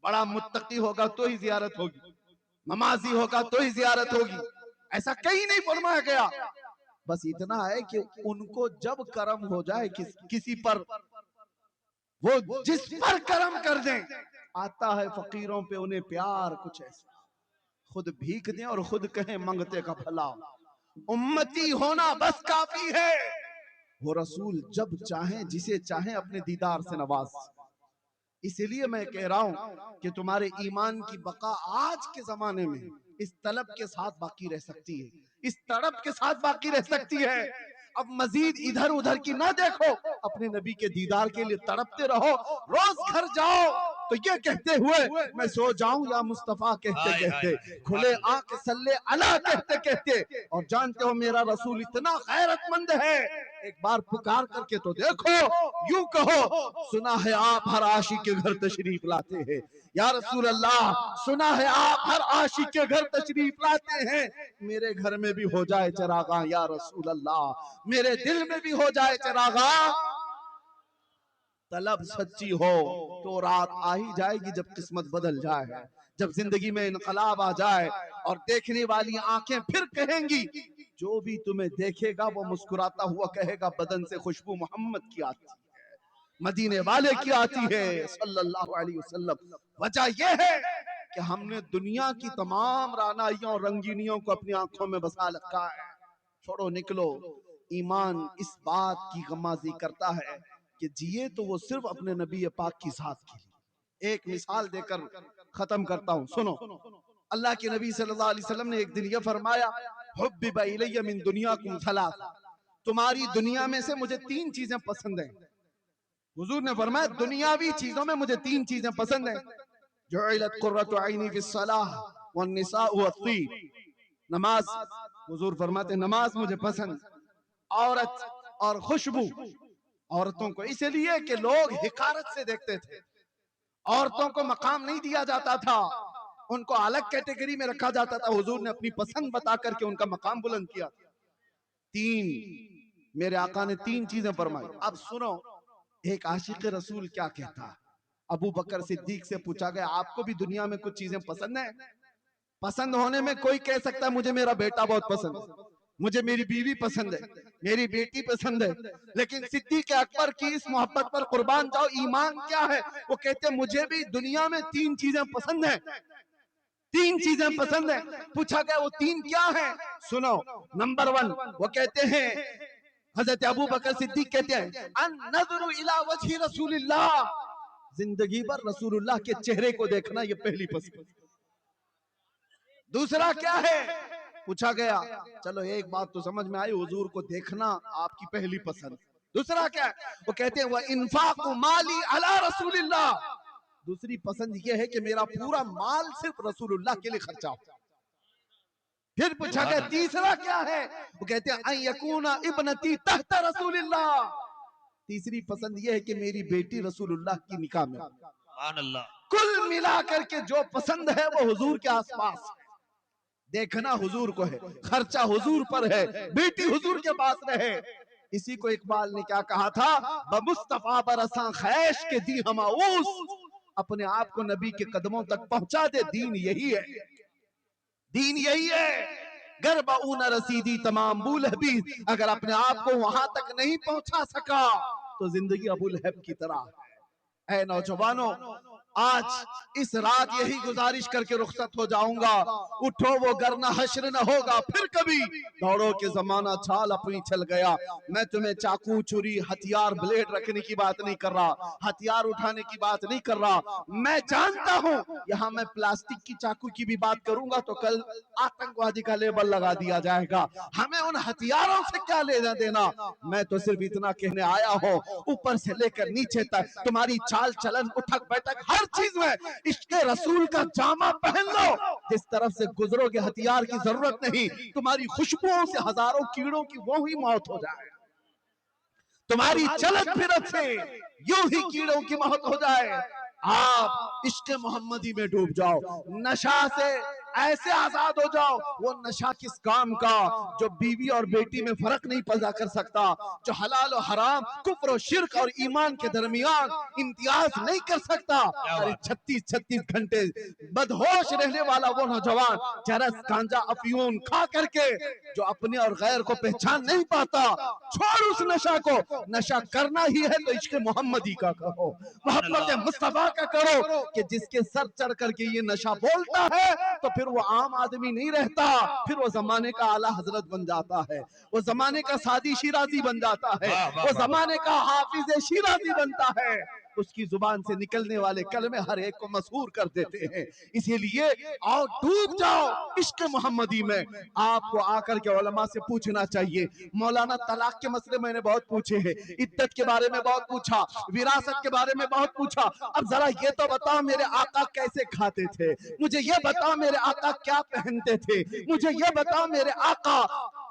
बड़ा मुत्तकी होगा तो ही जियारत होगी, नमाजी होगा तो ही जियारत होगी। ऐसा कहीं नहीं फरमाया गया। बस इतना है कि उनको जब कर्म हो जाए किसी पर, वो जिस पर कर्म कर दें, आता है फकीरों पे उन्हें प्यार कुछ ऐसा, खुद भीख दें और खुद कहें मंगते का भला, उम्मती होना बस काफी है। वो रसूल जब चाहें जिसे चाहें अपने दीदार से नवाज। इसलिए मैं कह रहा हूं कि तुम्हारे ईमान की बका आज के जमाने में इस तलब के साथ बाकी रह सकती है, इस तड़प के साथ बाकी रह सकती है। अब मजीद इधर उधर की ना देखो, अपने नबी के दीदार के लिए तड़पते रहो। रोज घर जाओ तो ये कहते हुए मैं सो जाऊं या मुस्तफा कहते कहते, खुले आंख सल्ले अला कहते कहते। और जानते हो मेरा रसूल इतना गैरतमंद है, एक बार पुकार करके तो देखो, यूं कहो सुना है आप हर आशिक के घर तशरीफ लाते हैं या रसूल अल्लाह, सुना है आप हर आशिक के घर तशरीफ लाते हैं। मेरे घर में भी हो जाए चरागा या रसूल अल्लाह, मेरे दिल में भी हो जाए चरागा। तलब सच्ची हो तो रात आ ही जाएगी जब किस्मत बदल जाए, जब जिंदगी में इनकलाब आ जाए और देखने वाली आंखें फिर कहेंगी, जो भी तुम्हें देखेगा वो मुस्कुराता हुआ कहेगा बदन से खुशबू मोहम्मद की आती है, मदीने वाले की आती है सल्लल्लाहु अलैहि वसल्लम। वजह यह है कि हमने दुनिया की तमाम रानाइयों और रंगीनियों को अपनी आंखों में बसा रखा है। छोड़ो निकलो, ईमान इस बात की गमाजी करता है कि जिए तो वो सिर्फ अपने नबी पाक की साथ के लिए। एक मिसाल देकर खत्म करता हूं, सुनो। अल्लाह के नबी सल्लल्लाहु अलैहि वसल्लम ने एक दिन यह फरमाया, हुब्बिबा इलैया मिन दुनियाकुम सलासा, तुम्हारी दुनिया में से मुझे 3 चीजें पसंद हैं। हुजूर ने फरमाया दुनियावी चीजों में मुझे 3 चीजें पसंद हैं। जुइलत कुर्रतु ऐनी फिस्सलाह वन्निसाउ वत्तीब। नमाज, हुजूर फरमाते नमाज मुझे पसंद, औरत और खुशबू। औरतों को इसलिए कि लोग हिकारत से देखते थे, औरतों को मकाम नहीं दिया जाता था, उनको अलग कैटेगरी में रखा जाता था। हुजूर ने अपनी पसंद बता करके उनका मकाम बुलंद किया। 3, मेरे आका ने 3 चीजें फरमाई। अब सुनो एक आशिक रसूल क्या कहता। अबू बकर सिद्दीक से पूछा गया आपको भी दुनिया में कुछ चीजें पसंद है? पसंद होने में कोई कह सकता है मुझे मेरा बेटा बहुत पसंद है, मुझे मेरी बीवी पसंद है, मेरी बेटी पसंद है, लेकिन सिद्दीक अकबर की इस मोहब्बत पर कुर्बान जाओ, ईमान क्या है? वो कहते मुझे भी दुनिया में 3 चीजें पसंद है, 3 चीजें पसंद है। पूछा गया वो 3 क्या है? सुनो, नंबर 1 वो कहते हैं, हजरत अबू बकर सिद्दीक कहते हैं अन नज़रु इला वजहि रसूलिल्लाह, जिंदगी भर रसूलुल्लाह के चेहरे को देखना, ये पहली पसंद। दूसरा क्या है? पूछा गया, चलो एक बात तो समझ में आई, हुजूर को देखना आपकी पहली पसंद। दूसरा क्या है? वो कहते हैं वह इन्फाकु माली अला रसूलिल्लाह, दूसरी पसंद ये है कि मेरा पूरा माल सिर्फ रसूलुल्लाह के लिए खर्चा हो। फिर पूछा गया तीसरा क्या है? वो कहते हैं अन यकूना इब्नती तहत रसूलिल्लाह, तीसरी पसंद ये है कि मेरी बेटी रसूलुल्लाह की निकाह में। सुभान अल्लाह। कुल मिलाकर के जो पसंद है वो हुजूर के आसपास, देखना हुजूर को है, खर्चा हुजूर पर है, बेटी हुजूर के पास रहे। इसी को इकबाल ने क्या कहा था, बमुस्तफा बरसा खैश के दी हमाऊस, अपने आप को नबी के कदमों तक पहुंचा दे, दीन यही है, दीन यही है। गर्बऊन रसीदी तमाम बुल हबीब, अगर अपने आप को वहां तक नहीं पहुंचा सका तो जिंदगी अबू लहब की तरह है। ऐ नौजवानों, आज इस रात यही गुजारिश करके रुखसत हो जाऊंगा, उठो वो गरना हश्र न होगा फिर कभी, दौड़ो के जमाना चाल अपनी चल गया। मैं तुम्हें चाकू छुरी हथियार ब्लेड रखने की बात नहीं कर रहा, हथियार उठाने की बात नहीं कर रहा। मैं जानता हूं यहां मैं प्लास्टिक की चाकू की भी बात करूंगा तो कल आतंकवादी का लेबल लगा दिया जाएगा, हमें उन हथियारों से क्या लेना देना। मैं तो सिर्फ इतना कहने आया हूं, ऊपर से लेकर नीचे तक तुम्हारी चाल चलन उठक बैठक हर चीज में इश्क रसूल का जामा पहन लो। जिस तरफ से गुजरोगे हथियार की जरूरत नहीं, तुम्हारी खुशबुओं से हजारों कीड़ों की वो ही मौत हो जाए, तुम्हारी चलत फिरत से यूं ही कीड़ों की मौत हो जाए। आप इश्क मोहम्मदी में डूब जाओ, नशा से ऐसे आजाद हो जाओ। वो नशा किस काम का जो बीवी और बेटी में फर्क नहीं पैदा कर सकता, जो हलाल और हराम, कुफ्र और शिर्क और ईमान के दरमियान इम्तियाज नहीं कर सकता। अरे 36 घंटे बदहोश रहने वाला वो नौजवान चरस गांजा अफयून खा करके जो अपने और गैर को पहचान नहीं पाता, छोड़ उस नशा को। नशा करना ही है तो इश्क मोहम्मदी का करो, मोहब्बत मुस्तफा का करो, कि जिसके सर चढ़ करके ये नशा बोलता है तो फिर वो आम आदमी नहीं रहता, फिर वो जमाने का आला हजरत बन जाता है, वो जमाने का सादी शिराजी बन जाता है, वो जमाने का हाफिज शिराजी बनता है। उसकी जुबान से निकलने वाले कलमे हर एक को मशहूर कर देते हैं। इसीलिए आओ डूब जाओ इश्क मोहम्मदी में। आपको आकर के उलमा से पूछना चाहिए। मौलाना तलाक के मसले मैंने बहुत पूछे हैं, इद्दत के बारे में बहुत पूछा, विरासत के बारे में बहुत पूछा। अब जरा ये तो बताओ मेरे आका कैसे खाते थे, मुझे ये बताओ मेरे आका क्या पहनते थे, मुझे ये बताओ मेरे आका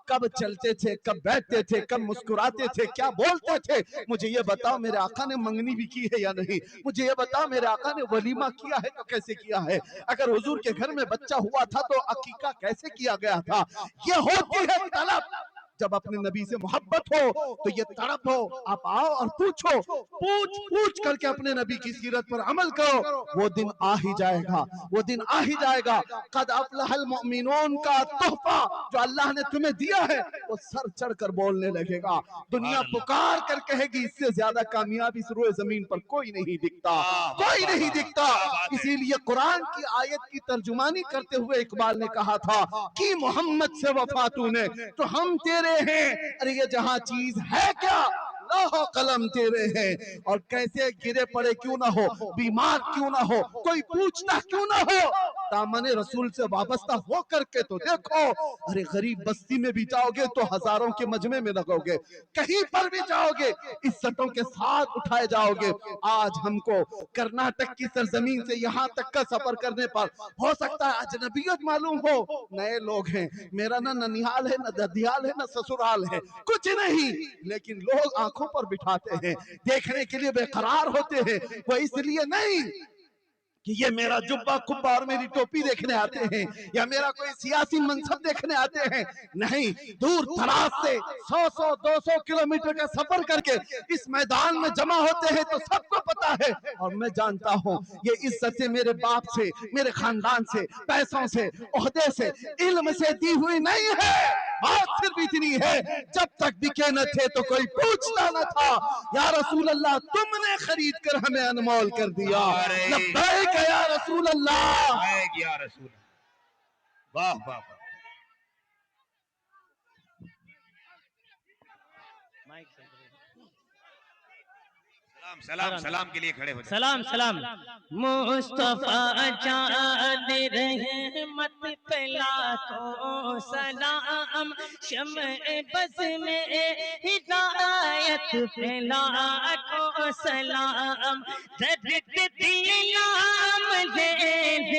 कब चलते थे, कब बैठते थे, कब मुस्कुराते थे, क्या बोलते थे। मुझे ये बताओ मेरे आका ने मंगनी भी की है या नहीं, मुझे ये बताओ मेरे आका ने वलीमा किया है तो कैसे किया है, अगर हुजूर के घर में बच्चा हुआ था तो अकीका कैसे किया गया था। ये होती है तलब। जब अपने नबी से मोहब्बत हो तो ये तड़प हो। आप आओ और पूछो, पूछ करके अपने नबी की सीरत पर अमल करो। वो दिन आ ही जाएगा, वो दिन आ ही जाएगा। कद अफलहल मुमिनून का तोहफा जो अल्लाह ने तुम्हें दिया है वो सर चढ़ कर बोलने लगेगा। दुनिया पुकार कर कहेगी इससे ज्यादा कामयाबी इस रोए जमीन पर कोई नहीं दिखता, कोई नहीं दिखता। इसीलिए कुरान की आयत की तर्जुमानी करते हुए इकबाल ने कहा था कि मोहम्मद से वफा तूने तो हम तेरे हैं। अरे ये जहां चीज है क्या, लौह कलम तेरे हैं। और कैसे गिरे पड़े क्यों ना हो, बीमार क्यों ना हो, कोई पूछता क्यों ना हो, दामन रसूल से वाबस्ता हो करके तो देखो। अरे गरीब बस्ती में भी जाओगे तो हजारों के मजमे में लगोगे, कहीं पर भी जाओगे इज्जतों के साथ उठाए जाओगे। आज हमको कर्नाटक की सरजमीन से यहाँ तक का सफर करने पर हो सकता है अजनबियत मालूम हो, नए लोग हैं, मेरा ना ननिहाल है, ना ददियाल है, ना ससुराल है, कुछ नहीं, लेकिन लोग आंखों पर बिठाते हैं, देखने के लिए बेकरार होते हैं। वो इसलिए नहीं कि ये मेरा जुब्बा कुब्बा और मेरी टोपी देखने आते हैं या मेरा कोई सियासी मनसब देखने आते हैं, नहीं, दूर दराज से 100-200 किलोमीटर का सफर करके इस मैदान में जमा होते हैं तो सबको पता है और मैं जानता हूं ये इज्जतें मेरे बाप से, मेरे खानदान से, पैसों से, ओहदे से, इल्म से दी हुई नहीं है। बात सिर्फ इतनी है, जब तक बिके न थे तो कोई पूछता न था, या रसूल अल्लाह तुमने खरीद कर हमें अनमोल कर दिया, लब्बैक या रसूल अल्लाह। या रसूल, वाह वाह वाह। सलाम सलाम के लिए खड़े हो जाए। सलाम सलाम। मुस्तफा चाँद रहमत फैला को सलाम, शम्ए बज़ में हिदायत फैला को सलाम, दर्द